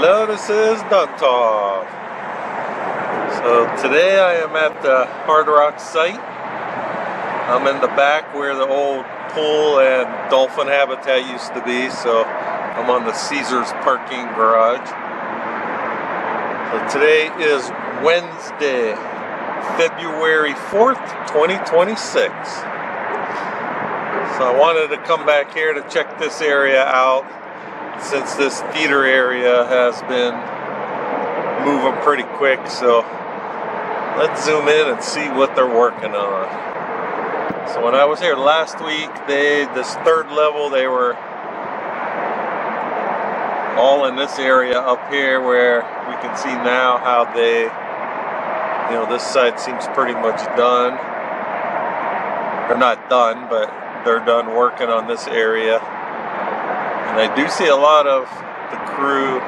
Hello, this is Duntov. So today I am at the Hard Rock site. I'm in the back where the old pool and dolphin habitat used to be, so I'm on the Caesars parking garage. So today is Wednesday, February 4th, 2026. So I wanted to come back here to check this area out, since this theater area has been moving pretty quick. So let's zoom in and see what they're working on. So when I was here last week, this third level, they were all in this area up here where we can see now how they, this side seems pretty much done. They're not done, but they're done working on this area. And I do see a lot of the crew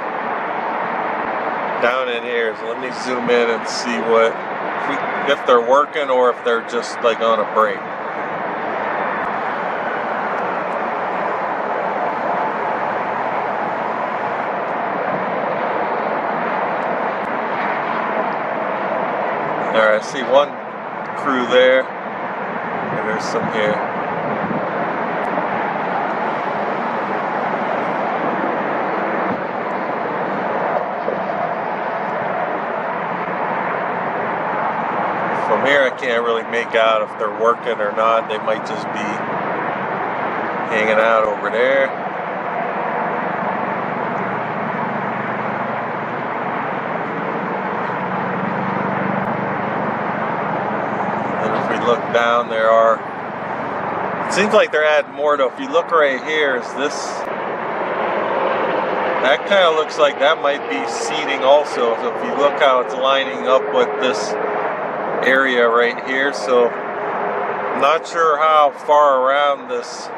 down in here, so let me zoom in and see if they're working or if they're just like on a break. Alright, I see one crew there, and there's some here. From here I can't really make out if they're working or not. They might just be hanging out over there. And if we look down, it seems like they're adding more though. If you look right here, that kind of looks like that might be seating also. So if you look how it's lining up with this area right here, so I'm not sure how far around this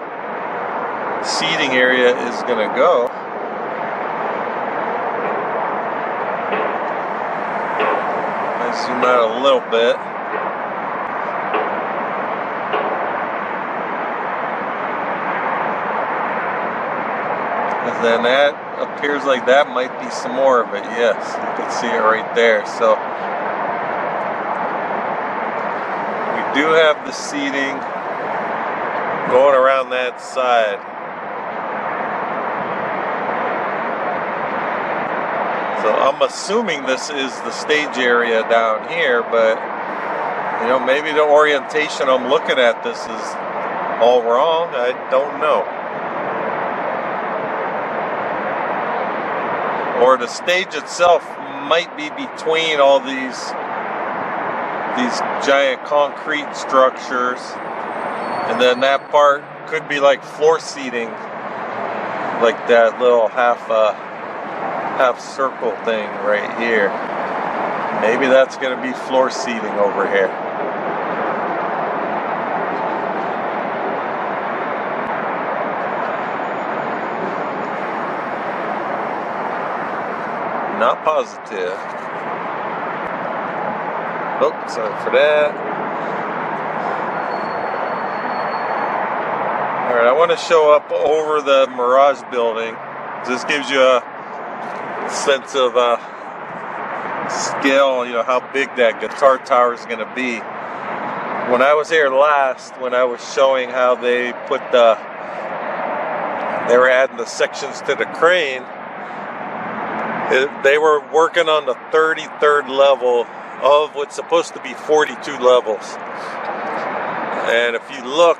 seating area is going to go. I zoom out a little bit. And then that appears like that might be some more of it. Yes, you can see it right there. So do have the seating going around that side. So I'm assuming this is the stage area down here, but maybe the orientation I'm looking at this is all wrong. I don't know. Or the stage itself might be between all these giant concrete structures, and then that part could be like floor seating, like that little half circle thing right here. Maybe that's going to be floor seating over here. Not positive. Oh, sorry for that. Alright, I want to show up over the Mirage building. This gives you a sense of scale, how big that guitar tower is going to be. When I was here last, when I was showing how they they were adding the sections to the crane, they were working on the 33rd level of what's supposed to be 42 levels. And if you look,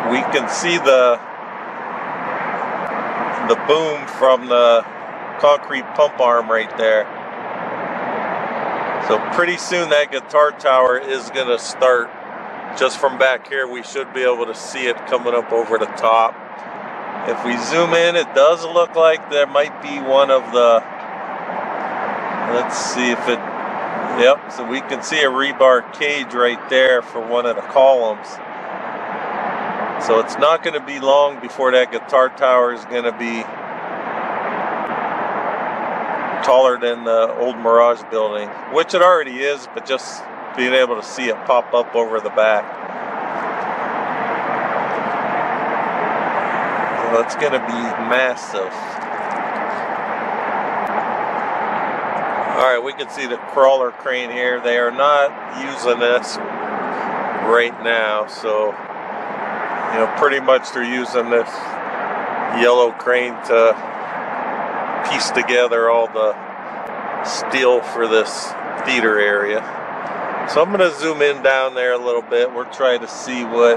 we can see the boom from the concrete pump arm right there. So pretty soon that guitar tower is going to start. Just from back here we should be able to see it coming up over the top. If we zoom in, it does look like there might be one of the, let's see if it, yep, so we can see a rebar cage right there for one of the columns. So it's not going to be long before that guitar tower is going to be taller than the old Mirage building, which it already is, but just being able to see it pop up over the back. So it's going to be massive. Alright, we can see the crawler crane here. They are not using this right now, so you know, pretty much they're using this yellow crane to piece together all the steel for this theater area. So I'm going to zoom in down there a little bit. We're trying to see what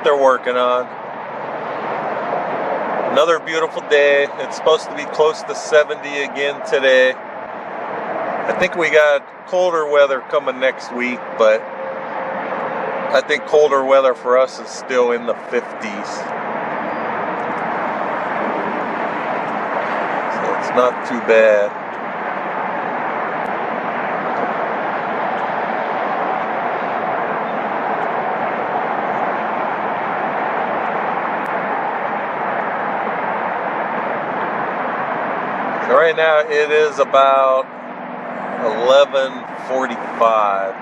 they're working on. Another beautiful day. It's supposed to be close to 70 again today. I think we got colder weather coming next week, but I think colder weather for us is still in the 50s. So it's not too bad. So right now it is about 11:45.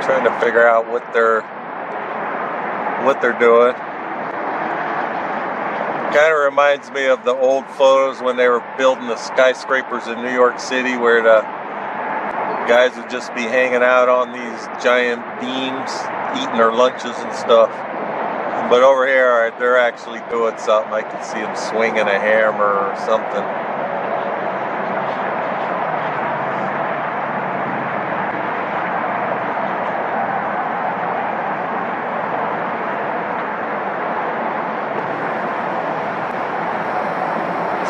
Trying to figure out what they're doing. Kind of reminds me of the old photos when they were building the skyscrapers in New York City, where the guys would just be hanging out on these giant beams, eating their lunches and stuff. But over here, they're actually doing something. I can see them swinging a hammer or something.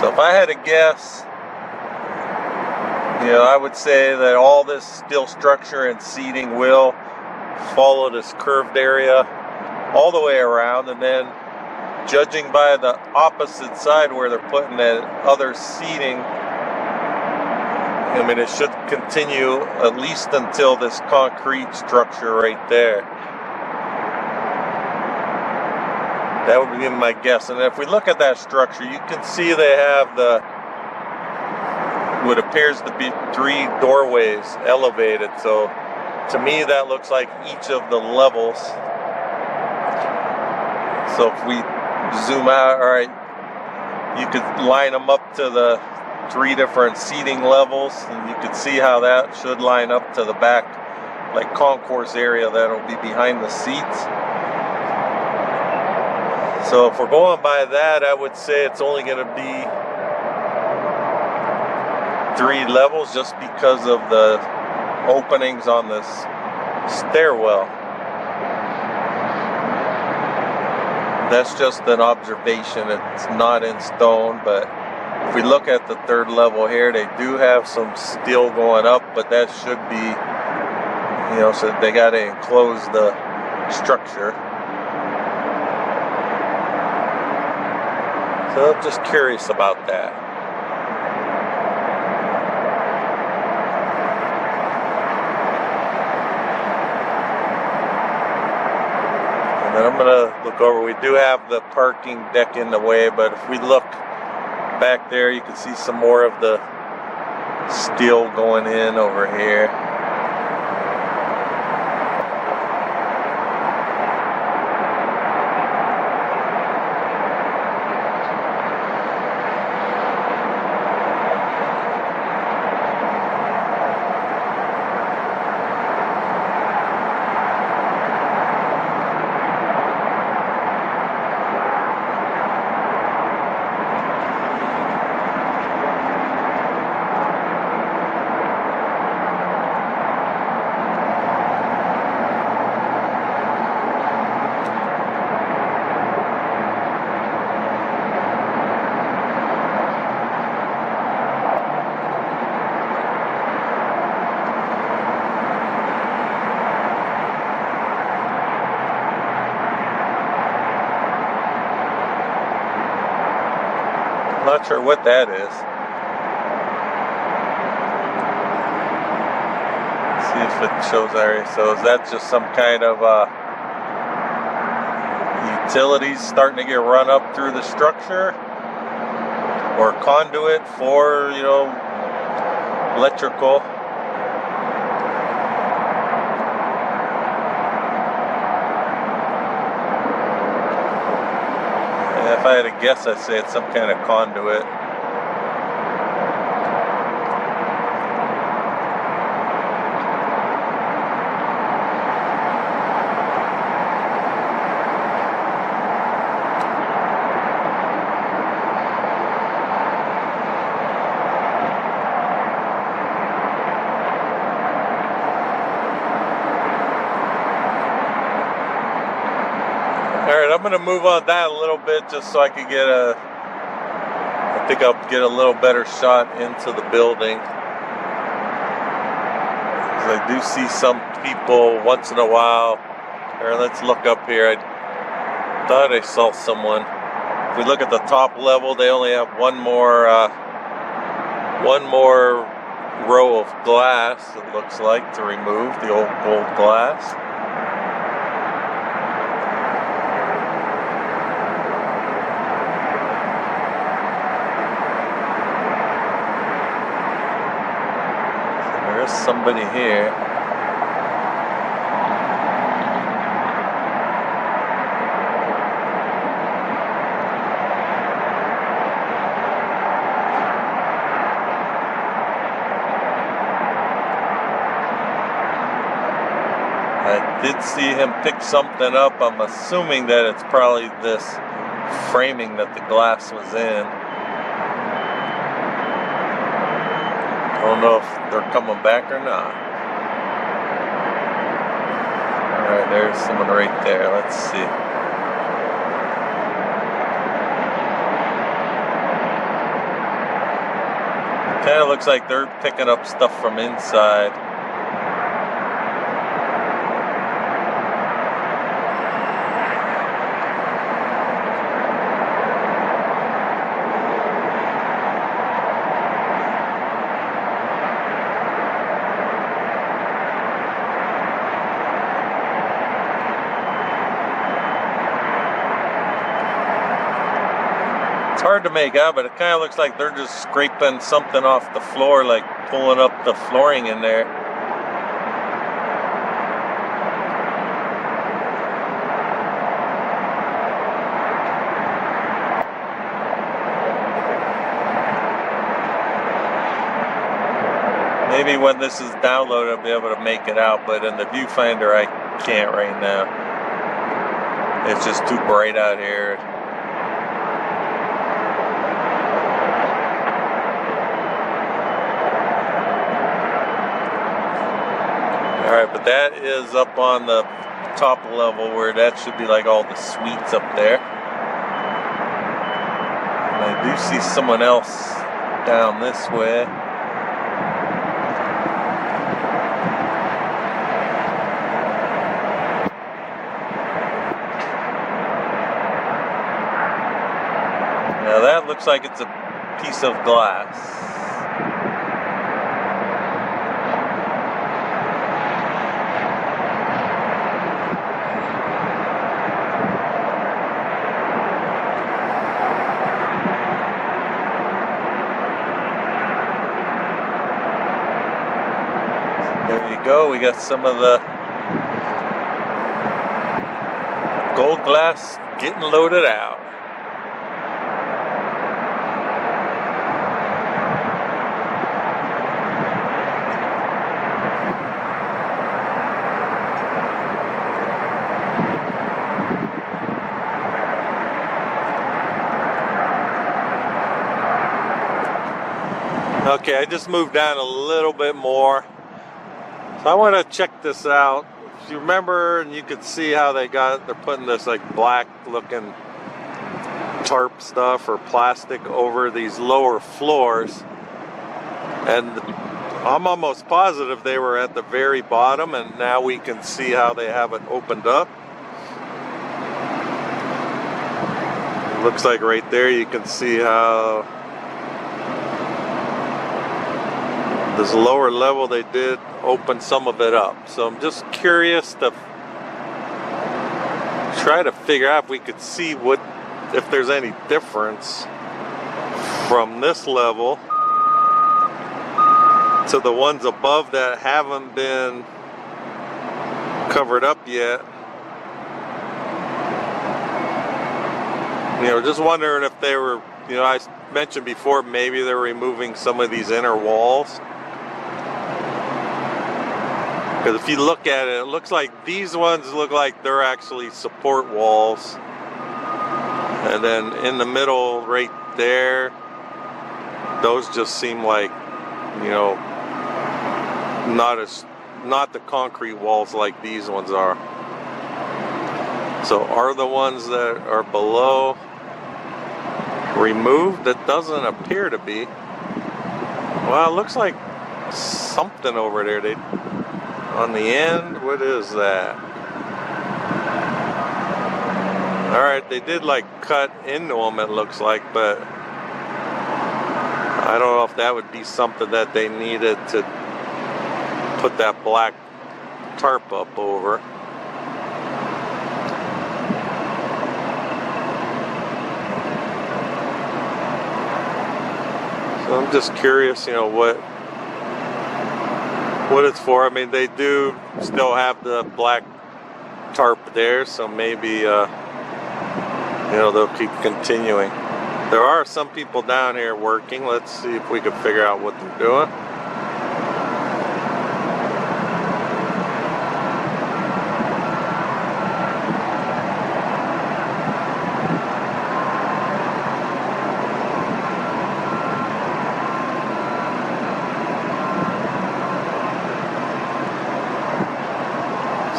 So if I had to guess, you know, I would say that all this steel structure and seating will follow this curved area all the way around, and then judging by the opposite side where they're putting that other seating, I mean, it should continue at least until this concrete structure right there. That would be my guess. And if we look at that structure, you can see they have what appears to be 3 doorways elevated. So to me, that looks like each of the levels. So if we zoom out, all right, you could line them up to the 3 different seating levels, and you could see how that should line up to the back, like concourse area that'll be behind the seats. So if we're going by that, I would say it's only going to be 3 levels just because of the openings on this stairwell. That's just an observation. It's not in stone, but if we look at the 3rd level here, they do have some steel going up, but that should be, you know, so they got to enclose the structure. So I'm just curious about that. And then I'm going to look over. We do have the parking deck in the way, but if we look back there, you can see some more of the steel going in over here. Not sure what that is. Let's see if it shows area. So is that just some kind of utilities starting to get run up through the structure, or conduit for, you know, electrical? If I had to guess, I'd say it's some kind of conduit. Alright, I'm going to move on that a little bit just so I can get I think I'll get a little better shot into the building. Because I do see some people once in a while. Alright, let's look up here. I thought I saw someone. If we look at the top level, they only have one more row of glass, it looks like, to remove, the old gold glass. Somebody here. I did see him pick something up. I'm assuming that it's probably this framing that the glass was in. I don't know if they're coming back or not. Alright, there's someone right there. Let's see. Kind of looks like they're picking up stuff from inside. It's hard to make out, but it kind of looks like they're just scraping something off the floor, like pulling up the flooring in there. Maybe when this is downloaded, I'll be able to make it out, but in the viewfinder, I can't right now. It's just too bright out here. Alright, but that is up on the top level where that should be like all the suites up there. And I do see someone else down this way. Now that looks like it's a piece of glass. There you go, we got some of the gold glass getting loaded out. Okay, I just moved down a little bit more. So I want to check this out. If you remember, and you could see how they're putting this like black looking tarp stuff or plastic over these lower floors. And I'm almost positive they were at the very bottom, and now we can see how they have it opened up. It looks like right there you can see how this lower level they did open some of it up. So I'm just curious to try to figure out if we could see if there's any difference from this level to the ones above that haven't been covered up yet. Just wondering if they were, I mentioned before, maybe they're removing some of these inner walls. Because if you look at it, it looks like these ones look like they're actually support walls. And then in the middle right there, those just seem like, not the concrete walls like these ones are. So are the ones that are below removed? That doesn't appear to be. Well, it looks like something over there. On the end, what is that? Alright, they did like cut into them, it looks like, but I don't know if that would be something that they needed to put that black tarp up over. So I'm just curious, what it's for. I mean, they do still have the black tarp there, so maybe they'll keep continuing. There are some people down here working. Let's see if we can figure out what they're doing.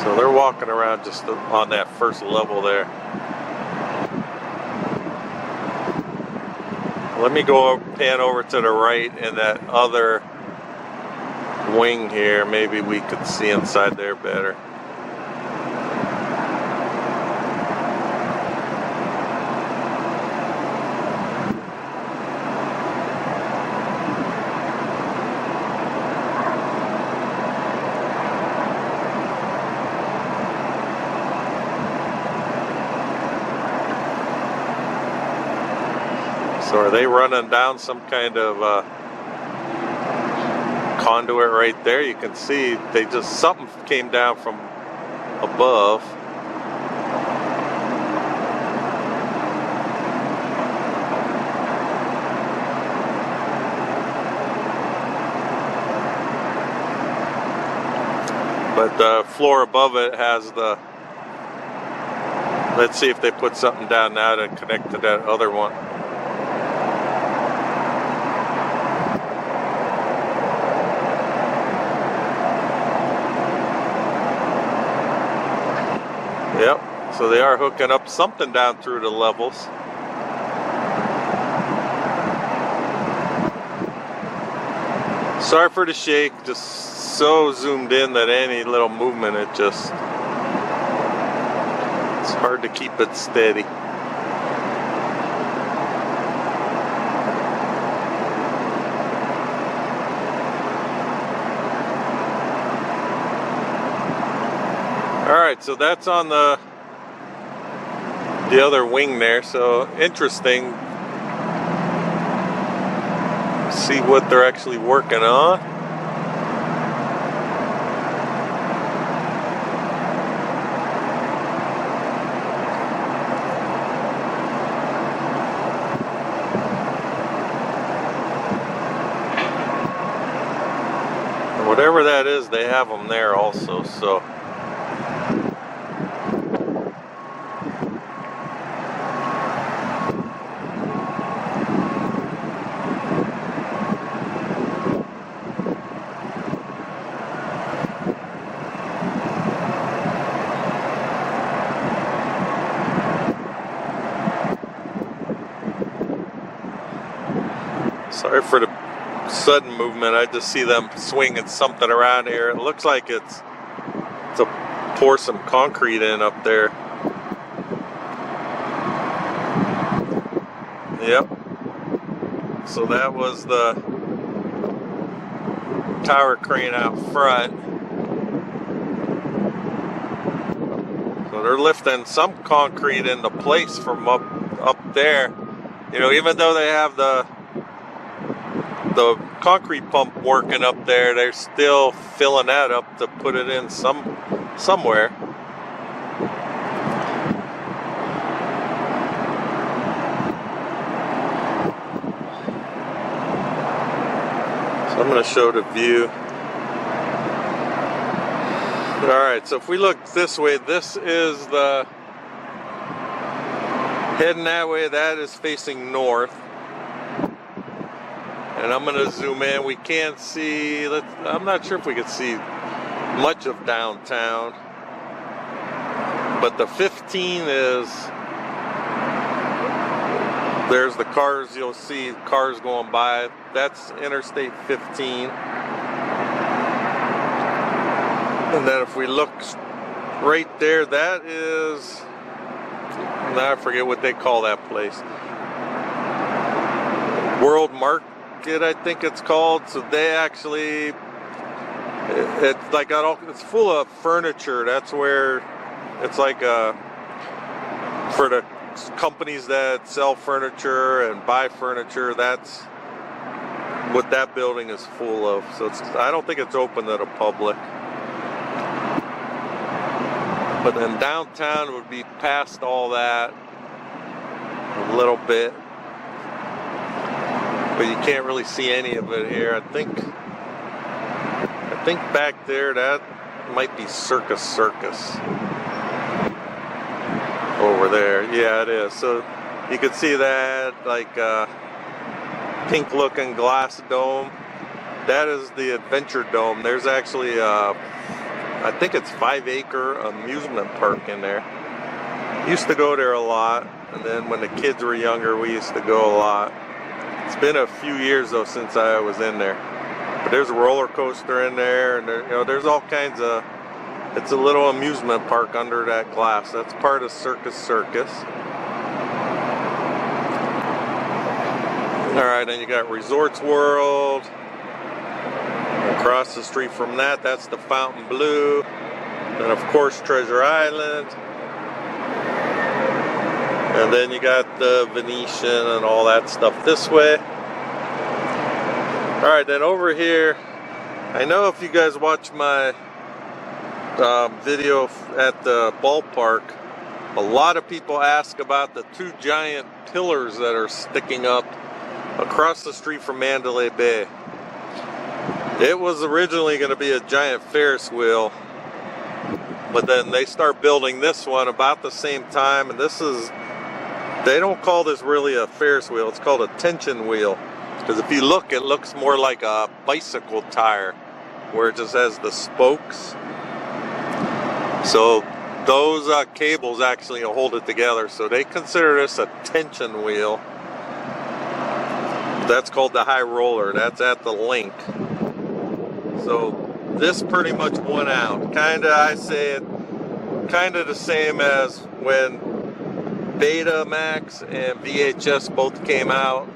So they're walking around just on that first level there. Let me pan over to the right in that other wing here. Maybe we could see inside there better. So are they running down some kind of conduit right there? You can see something came down from above. But the floor above it has the... Let's see if they put something down now to connect to that other one. Yep, so they are hooking up something down through the levels. Sorry for the shake, just so zoomed in that any little movement, it's hard to keep it steady. Alright, so that's on the other wing there, so interesting. See what they're actually working on. And whatever that is, they have them there also, so. Sorry for the sudden movement. I just see them swinging something around here. It looks like it's to pour some concrete in up there. Yep. So that was the tower crane out front. So they're lifting some concrete into place from up there. Even though they have the concrete pump working up there, they're still filling that up to put it in somewhere. I'm going to show the view. Alright, so if we look this way, this is the heading that way, that is facing north. And I'm going to zoom in. We can't see, I'm not sure if we can see much of downtown. But the 15 is, there's the cars, you'll see cars going by. That's Interstate 15. And then if we look right there, that is, now I forget what they call that place. World Market, I think it's called. So they actually, it's like it's full of furniture. That's where it's like for the companies that sell furniture and buy furniture. That's what that building is full of. So I don't think it's open to the public. But then downtown would be past all that a little bit. But you can't really see any of it here. I think back there that might be Circus over there. Yeah, it is. So you can see that like pink looking glass dome. That is the Adventure Dome. There's actually I think it's 5-acre amusement park in there. Used to go there a lot, and then when the kids were younger, we used to go a lot. It's been a few years though since I was in there. But there's a roller coaster in there, and there, there's all kinds of. It's a little amusement park under that glass. That's part of Circus. All right, then you got Resorts World. Across the street from that, that's the Fontainebleau. And of course, Treasure Island. And then you got the Venetian and all that stuff this way. Alright, then over here, I know if you guys watch my video at the ballpark, a lot of people ask about the 2 giant pillars that are sticking up across the street from Mandalay Bay. It was originally going to be a giant Ferris wheel, but then they start building this one about the same time, and this is, they don't call this really a Ferris wheel, it's called a tension wheel, because if you look, it looks more like a bicycle tire, where it just has the spokes. So those cables actually hold it together, so they consider this a tension wheel. That's called the high roller, that's at the link. So this pretty much won out. Kinda, I say it, kinda the same as when Betamax and VHS both came out,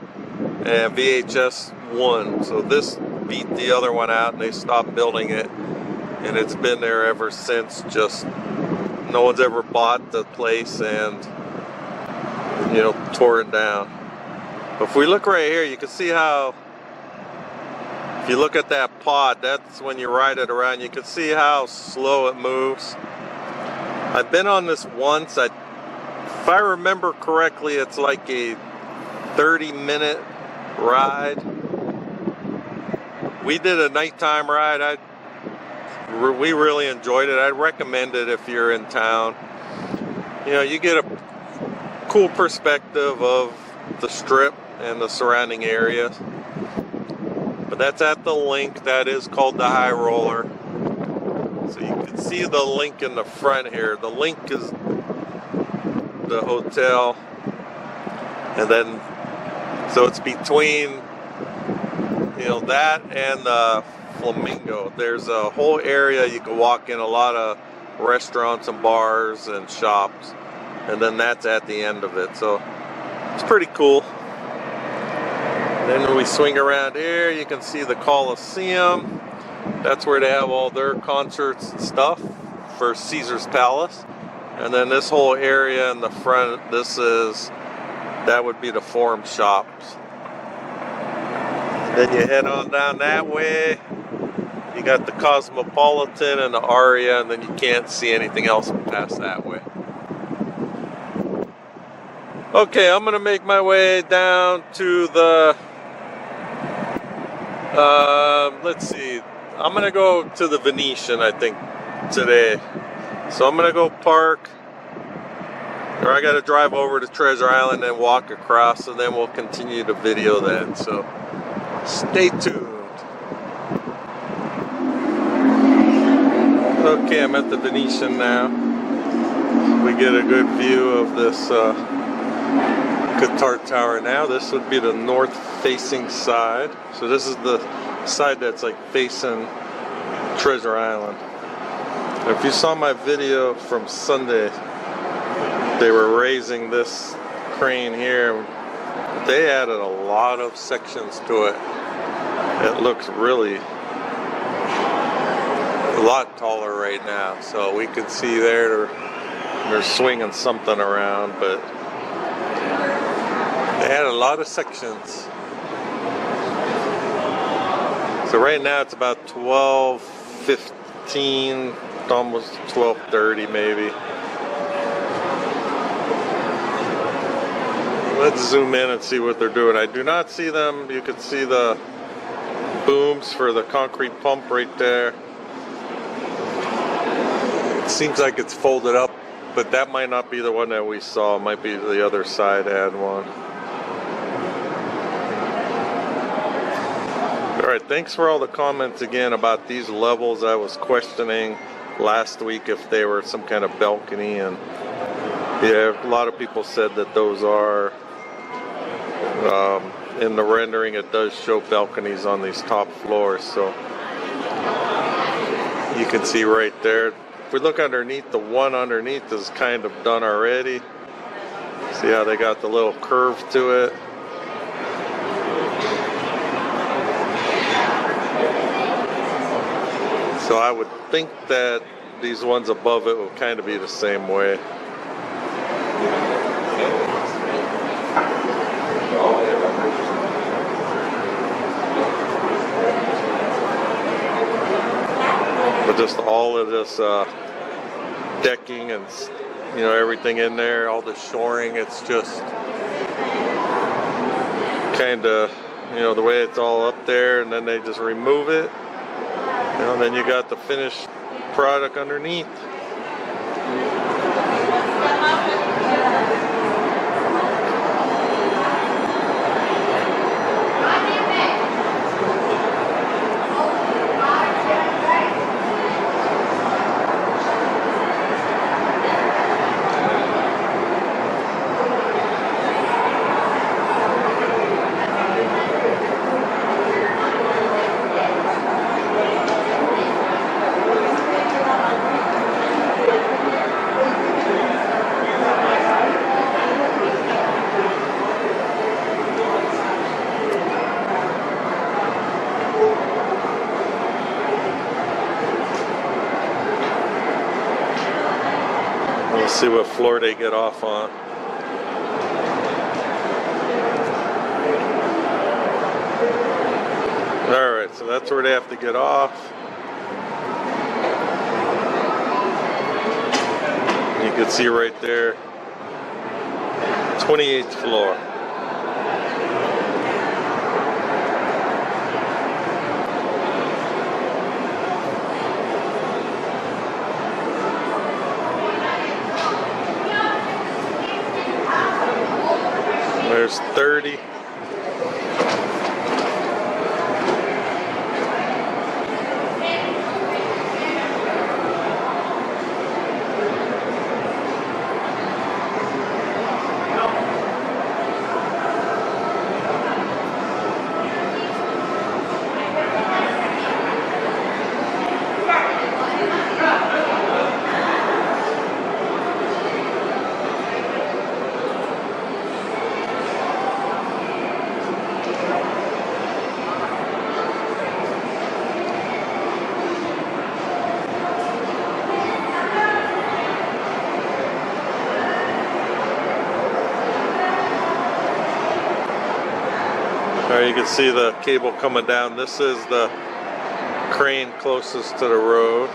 and VHS won. So this beat the other one out, and they stopped building it, and it's been there ever since. Just no one's ever bought the place and tore it down. But if we look right here, you can see how. If you look at that pod, that's when you ride it around, you can see how slow it moves. I've been on this once. If I remember correctly, it's like a 30-minute ride. We did a nighttime ride. We really enjoyed it. I'd recommend it if you're in town. You get a cool perspective of the strip and the surrounding areas. But that's at the link. That is called the high roller. So you can see the link in the front here. The link is the hotel, and then so it's between that and the Flamingo. There's a whole area you can walk in, a lot of restaurants and bars and shops, and then that's at the end of it. So it's pretty cool. Then when we swing around here, you can see the Coliseum. That's where they have all their concerts and stuff for Caesar's Palace. And then this whole area in the front, that would be the Forum Shops. Then you head on down that way. You got the Cosmopolitan and the Aria, and then you can't see anything else past that way. Okay, I'm going to make my way down to the Let's see. I'm gonna go to the Venetian, I think, today. So I'm gonna go park, or I gotta drive over to Treasure Island and walk across, and then we'll continue the video then. So stay tuned. Okay, I'm at the Venetian now. We get a good view of this guitar tower now. This would be the north facing side. So this is the side that's like facing Treasure Island. If you saw my video from Sunday, they were raising this crane here. They added a lot of sections to it. It looks really a lot taller right now. So we can see there they're swinging something around, but they had a lot of sections. So right now it's about 12:15, almost 12:30 maybe. Let's zoom in and see what they're doing. I do not see them. You can see the booms for the concrete pump right there. It seems like it's folded up, but that might not be the one that we saw. It might be the other side had one. Alright, thanks for all the comments again about these levels. I was questioning last week if they were some kind of balcony, and yeah, a lot of people said that those are. In the rendering it does show balconies on these top floors, so you can see right there. If we look underneath, the one underneath is kind of done already. See how they got the little curve to it? So I would think that these ones above it will kind of be the same way. But just all of this decking and everything in there, all the shoring, it's just kind of the way it's all up there, and then they just remove it, and then you got the finished product underneath. Let's see what floor they get off on. Alright, so that's where they have to get off. You can see right there, 28th floor. There's 30. There you can see the cable coming down. This is the crane closest to the road.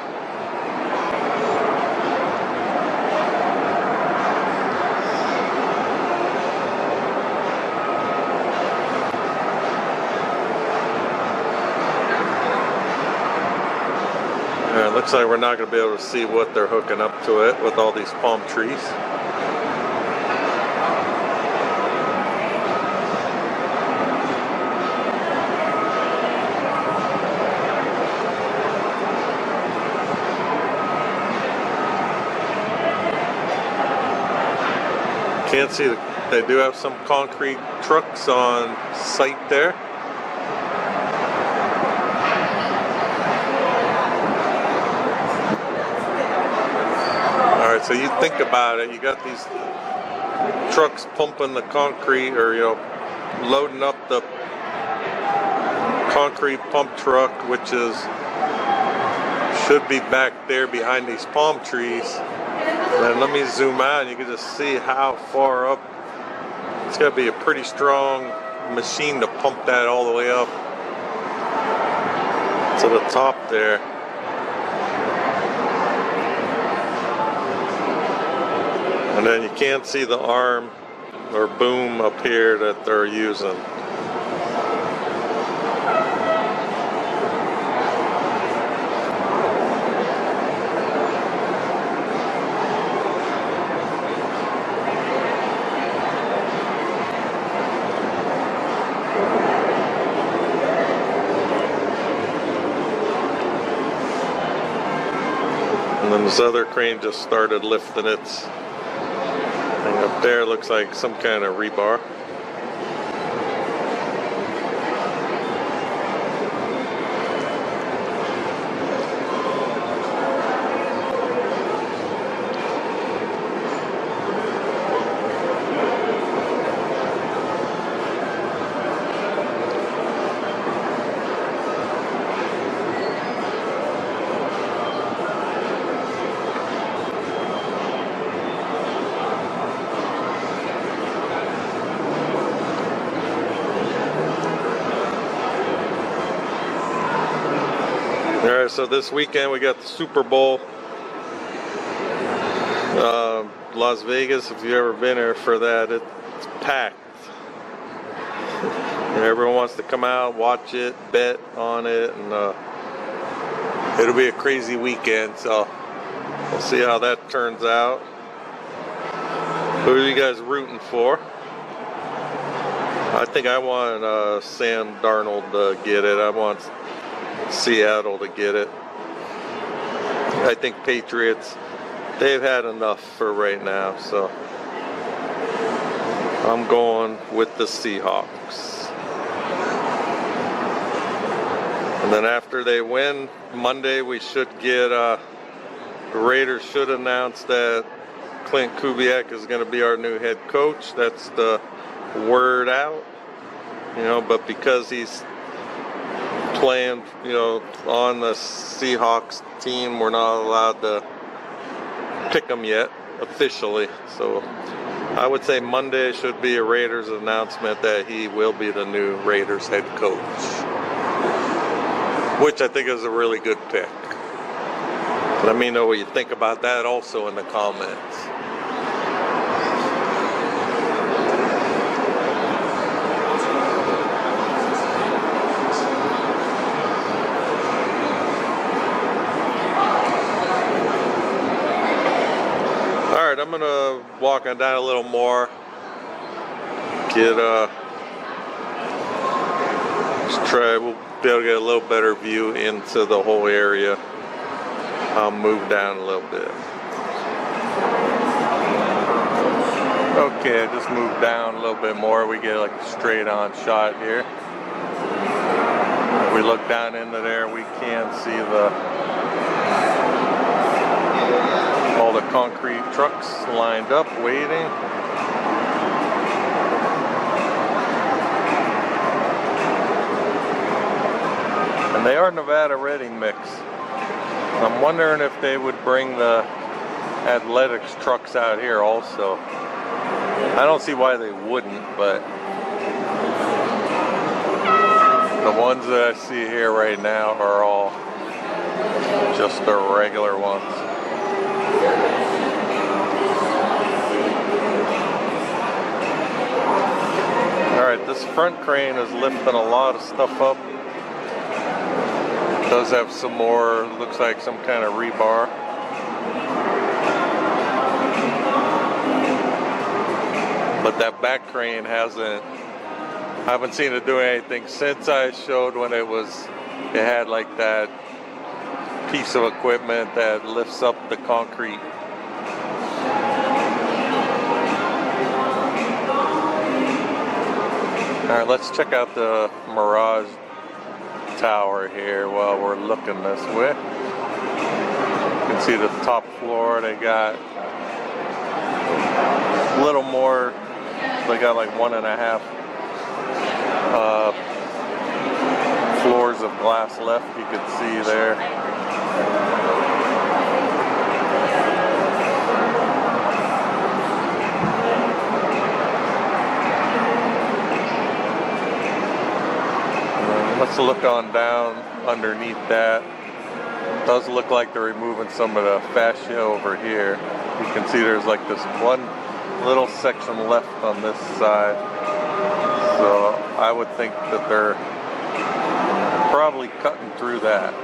Looks like we're not going to be able to see what they're hooking up to it with all these palm trees. Can't see, they do have some concrete trucks on site there. Alright, so you think about it, you got these trucks pumping the concrete, or loading up the concrete pump truck, which should be back there behind these palm trees. And let me zoom out and you can just see how far up. It's got to be a pretty strong machine to pump that all the way up to the top there. And then you can't see the arm or boom up here that they're using. And then this other crane just started lifting its thing up there. Looks like some kind of rebar. Alright, so this weekend we got the Super Bowl. Las Vegas, if you've ever been there for that, it's packed. And everyone wants to come out, watch it, bet on it, and it'll be a crazy weekend, so we'll see how that turns out. Who are you guys rooting for? I think I want Sam Darnold to get it. I want Seattle to get it. I think Patriots, they've had enough for right now, so I'm going with the Seahawks. And then after they win Monday, we should get the Raiders should announce that Clint Kubiak is going to be our new head coach. That's the word out, but because he's playing, on the Seahawks team, we're not allowed to pick him yet officially. So I would say Monday should be a Raiders announcement that he will be the new Raiders head coach, which I think is a really good pick. Let me know what you think about that also in the comments. Alright, I'm gonna walk on down a little more, we'll be able to get a little better view into the whole area. I'll move down a little bit. Okay, I just moved down a little bit more. We get like a straight on shot here. If we look down into there, we can see all the concrete trucks lined up waiting. And they are Nevada ready mix. I'm wondering if they would bring the athletics trucks out here also. I don't see why they wouldn't, but the ones that I see here right now are all just the regular ones. Alright, this front crane is lifting a lot of stuff up. Does have some more, looks like some kind of rebar. But that back crane I haven't seen it do anything since I showed when it had like that piece of equipment that lifts up the concrete. Alright, let's check out the Mirage tower here while we're looking this way. You can see the top floor. They got a little more, they got like 1.5 floors of glass left, you can see there. Let's look on down underneath that. It does look like they're removing some of the fascia over here. You can see there's like this one little section left on this side. So I would think that they're probably cutting through that.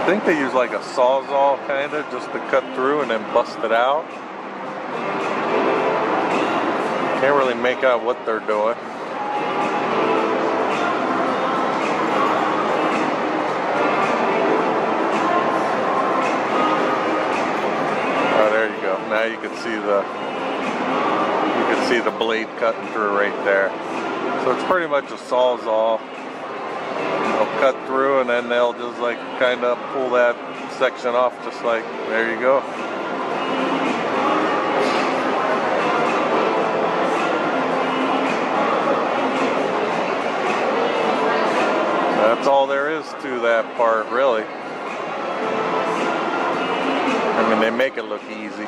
I think they use like a sawzall kind of just to cut through and then bust it out. Can't really make out what they're doing. Oh, there you go. Now you can see the blade cutting through right there. So it's pretty much a sawzall. They'll cut through and then they'll just like kind of pull that section off, just like, there you go. That's all there is to that part, really. I mean, they make it look easy.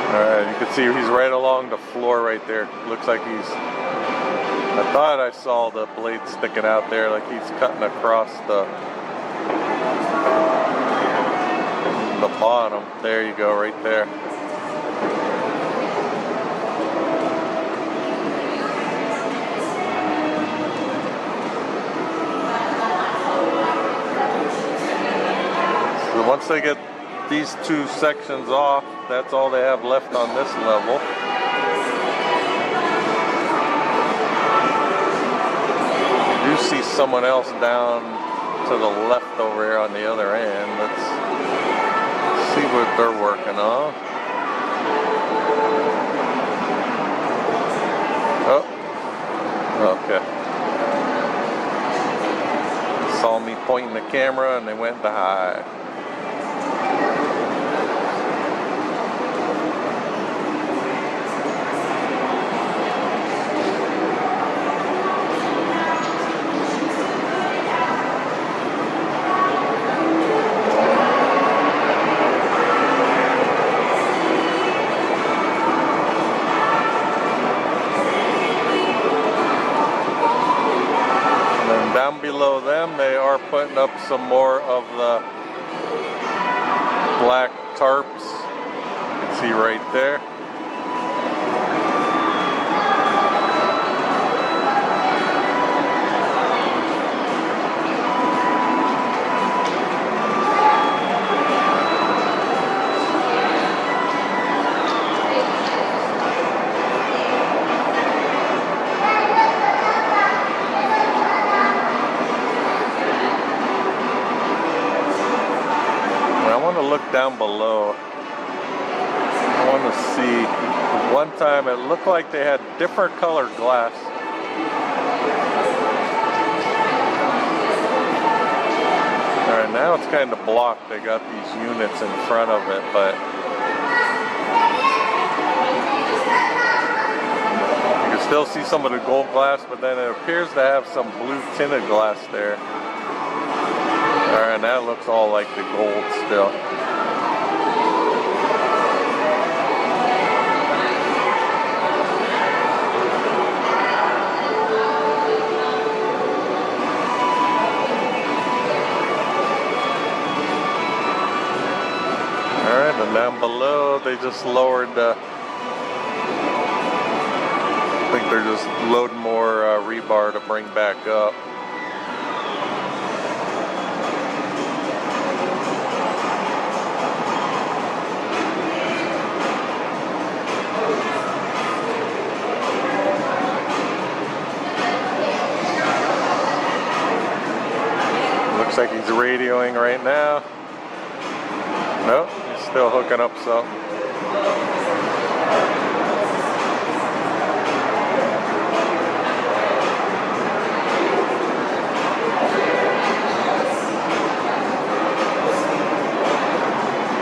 Alright, you can see he's right along the floor right there. Looks like I thought I saw the blade sticking out there, like he's cutting across the bottom. There you go, right there. So once they get these two sections off, that's all they have left on this level. You do see someone else down to the left over here on the other end. Let's see what they're working on. Oh, okay. Saw me pointing the camera and they went to hide. Down below them, they are putting up some more of the black tarps. You can see right there. Look down below. I want to see. One time it looked like they had different colored glass. Alright, now it's kind of blocked. They got these units in front of it, but Still see some of the gold glass, but then it appears to have some blue tinted glass there. Alright, and that looks all like the gold still. Alright, and down below they just lowered the... I think they're just loading more rebar to bring back up. Looks like he's radioing right now. Nope, he's still hooking up something.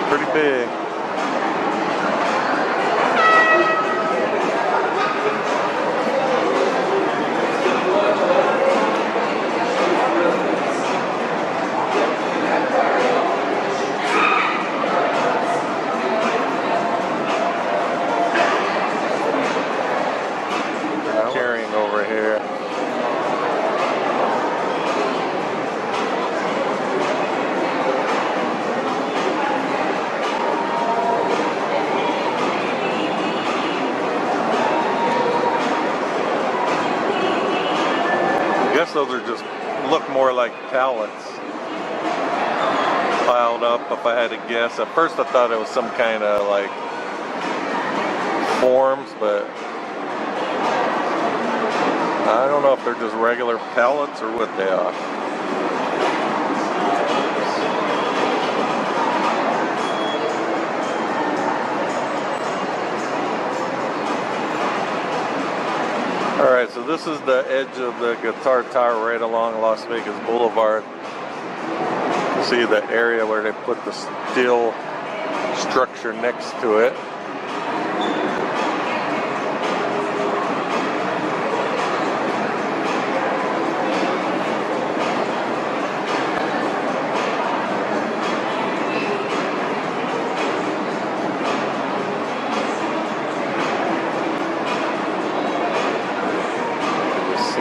Pretty big. Carrying over here. I guess those are just look more like pallets piled up, if I had to guess. At first I thought it was some kind of like forms, but I don't know if they're just regular pallets or what they are. Alright, so this is the edge of the guitar tower right along Las Vegas Boulevard. You see the area where they put the steel structure next to it.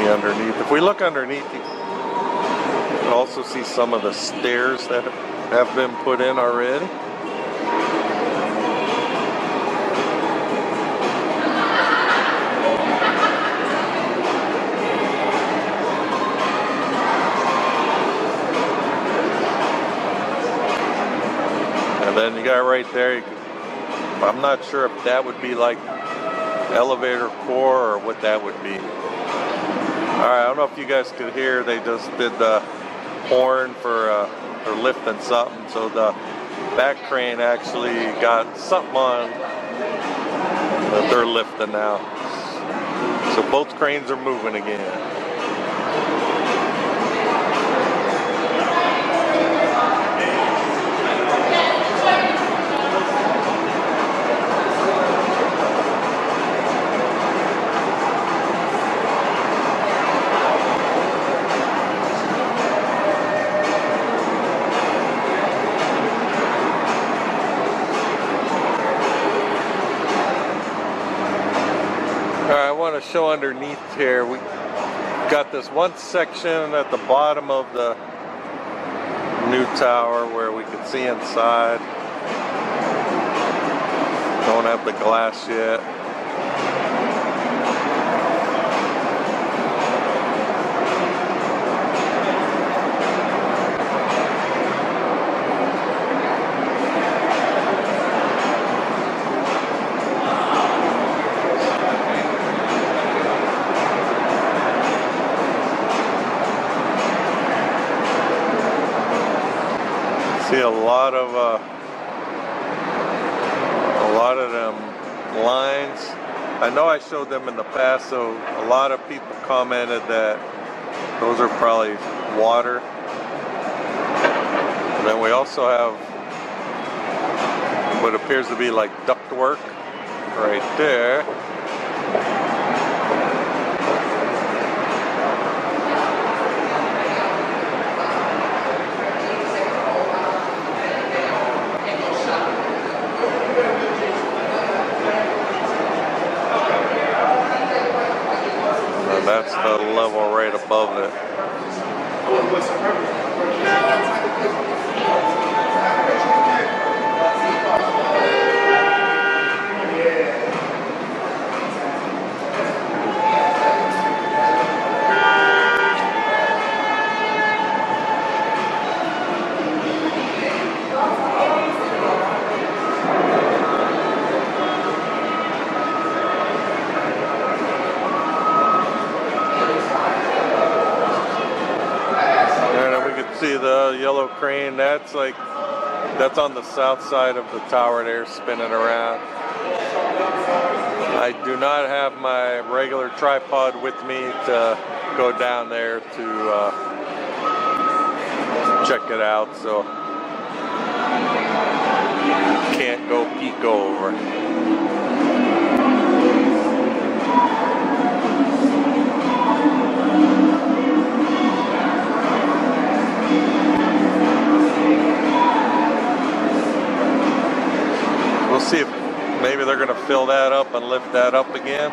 Underneath. If we look underneath, you can also see some of the stairs that have been put in already. And then you got right there, I'm not sure if that would be like elevator core or what that would be. Alright, I don't know if you guys could hear, they just did the horn for lifting something, so the back crane actually got something on that they're lifting now. So both cranes are moving again. I want to show underneath here, we got this one section at the bottom of the new tower where we can see inside. Don't have the glass yet. See a lot of them lines. I know I showed them in the past, so a lot of people commented that those are probably water. And then we also have what appears to be like ductwork right there. the level right above it. See the yellow crane, that's on the south side of the tower there, spinning around. I do not have my regular tripod with me to go down there to check it out, so can't go peek over. We'll see if maybe they're going to fill that up and lift that up again.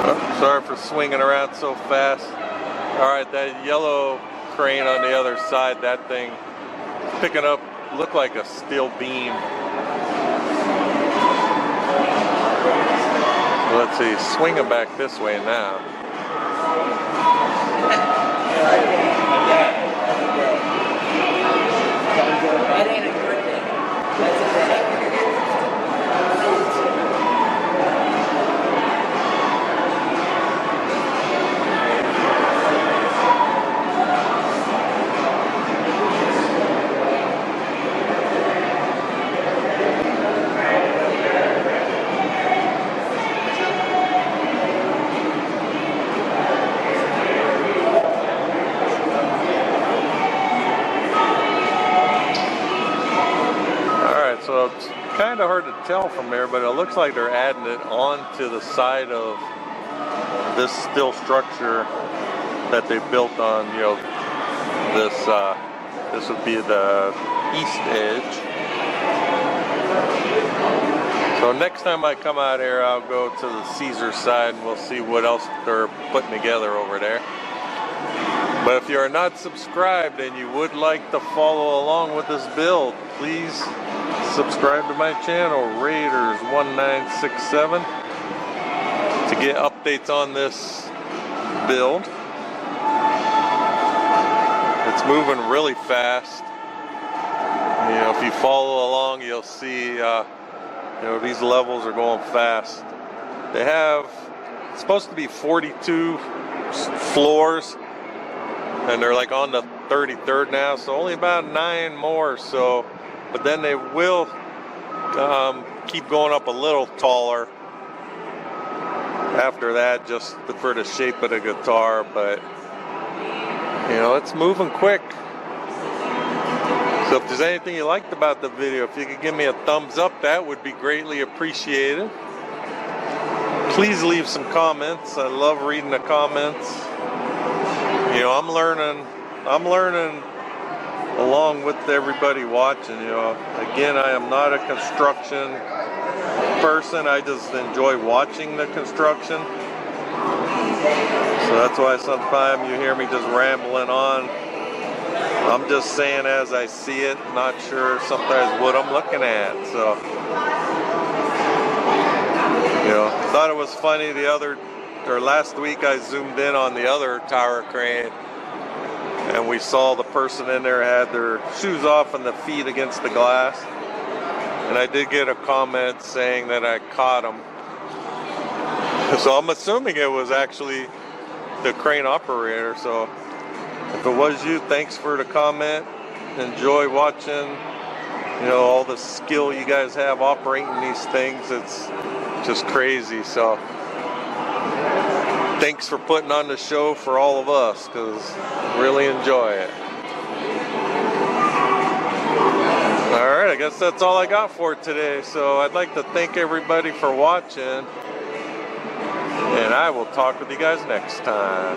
Oh, sorry for swinging around so fast. Alright, that yellow crane on the other side, that thing picking up, looked like a steel beam. Let's see, swinging back this way now. That ain't a good thing. That's a bad. So it's kind of hard to tell from there, but it looks like they're adding it onto the side of this steel structure that they built on, you know, this would be the east edge. So next time I come out here, I'll go to the Caesar side and we'll see what else they're putting together over there. But if you are not subscribed and you would like to follow along with this build, please subscribe to my channel, Raiders1967, to get updates on this build. It's moving really fast. You know, if you follow along, you'll see, you know, these levels are going fast. They have, it's supposed to be 42 floors, and they're like on the 33rd now, so only about 9 more. So, but then they will keep going up a little taller after that, just for the shape of the guitar. But you know, it's moving quick. So if there's anything you liked about the video, if you could give me a thumbs up, that would be greatly appreciated. Please leave some comments. I love reading the comments. You know, I'm learning along with everybody watching. You know, again, I am not a construction person. I just enjoy watching the construction. So that's why sometimes you hear me just rambling on. I'm just saying as I see it, not sure sometimes what I'm looking at. So, you know, thought it was funny last week I zoomed in on the other tower crane, and we saw the person in there had their shoes off and the feet against the glass. And I did get a comment saying that I caught them. So I'm assuming it was actually the crane operator. So if it was you, thanks for the comment. Enjoy watching, you know, all the skill you guys have operating these things. It's just crazy. So thanks for putting on the show for all of us, because I really enjoy it. Alright, I guess that's all I got for today. So I'd like to thank everybody for watching. And I will talk with you guys next time.